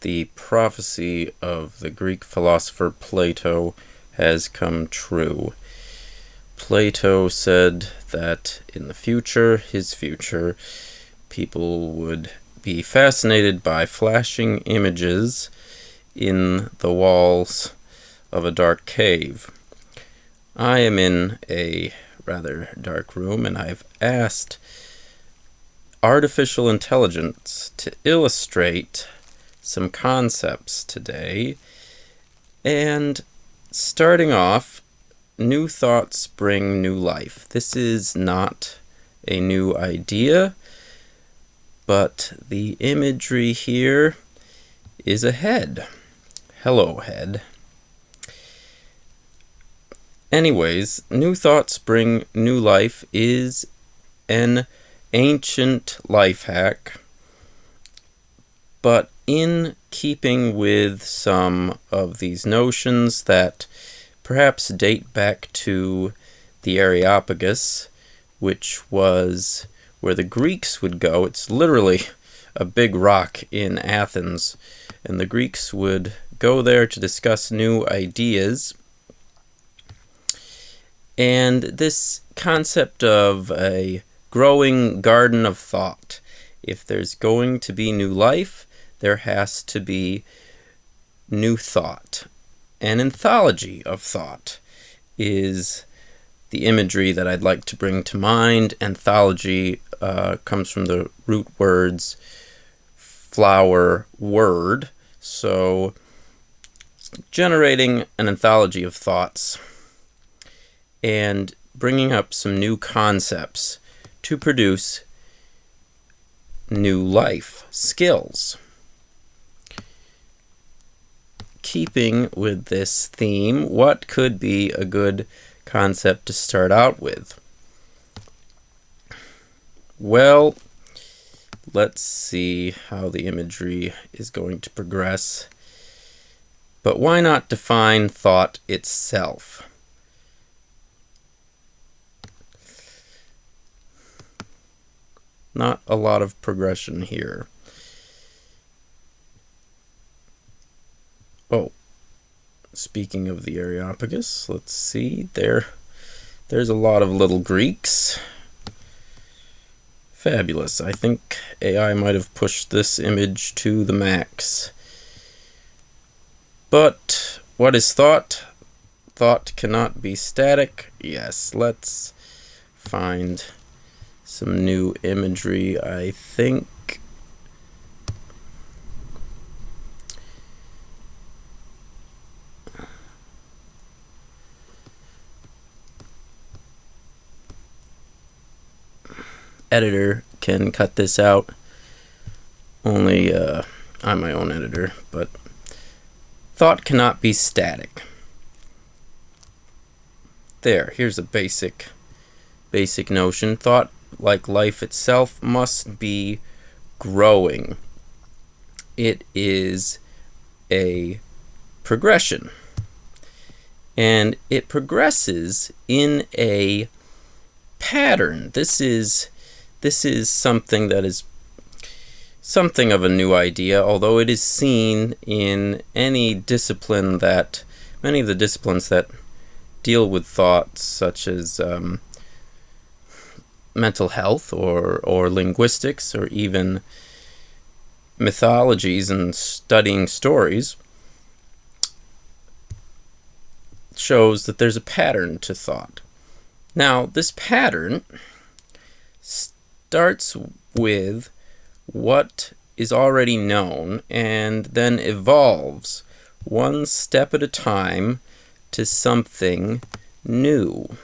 the prophecy of the Greek philosopher Plato has come true. Plato said that in the future, his future, people would be fascinated by flashing images in the walls of a dark cave. I am in a rather dark room, and I've asked artificial intelligence to illustrate some concepts today. And starting off, new thoughts bring new life. This is not a new idea, but the imagery here is a head. Hello, head. Anyways, new thoughts bring new life is an ancient life hack, but in keeping with some of these notions that perhaps date back to the Areopagus, which was where the Greeks would go. It's literally a big rock in Athens, and the Greeks would go there to discuss new ideas. And this concept of a growing garden of thought. If there's going to be new life, there has to be new thought. An anthology of thought is the imagery that I'd like to bring to mind. Anthology comes from the root words flower, word. So generating an anthology of thoughts and bringing up some new concepts to produce new life skills. Keeping with this theme, what could be a good concept to start out with? Well, let's see how the imagery is going to progress. But why not define thought itself? Not a lot of progression here. Oh, speaking of the Areopagus, let's see. There's a lot of little Greeks. Fabulous. I think AI might have pushed this image to the max. But what is thought? Thought cannot be static. Yes, let's find some new imagery, I think. Editor can cut this out. Only I'm my own editor, but thought cannot be static. Here's a basic notion. Thought, like life itself, must be growing. It is a progression, and it progresses in a pattern. This is something that is something of a new idea, although it is seen in many of the disciplines that deal with thoughts, such as mental health or linguistics, or even mythologies and studying stories. Shows that there's a pattern to thought. Now, this pattern starts with what is already known and then evolves one step at a time to something new.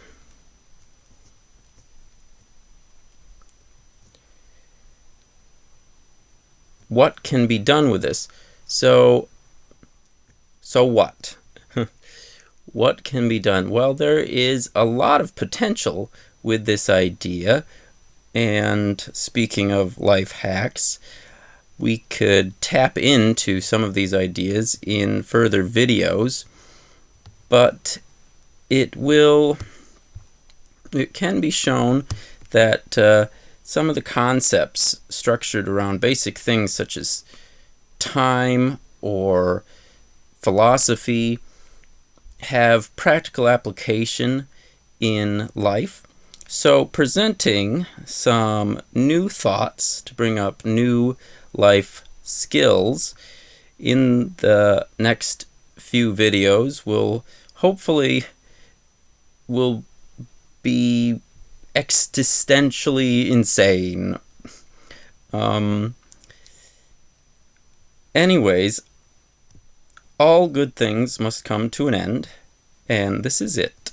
What can be done with this? So what? What can be done? Well, there is a lot of potential with this idea. And speaking of life hacks, we could tap into some of these ideas in further videos, but it can be shown that some of the concepts structured around basic things such as time or philosophy have practical application in life. So presenting some new thoughts to bring up new life skills in the next few videos will be existentially insane. Anyways, all good things must come to an end, and this is it.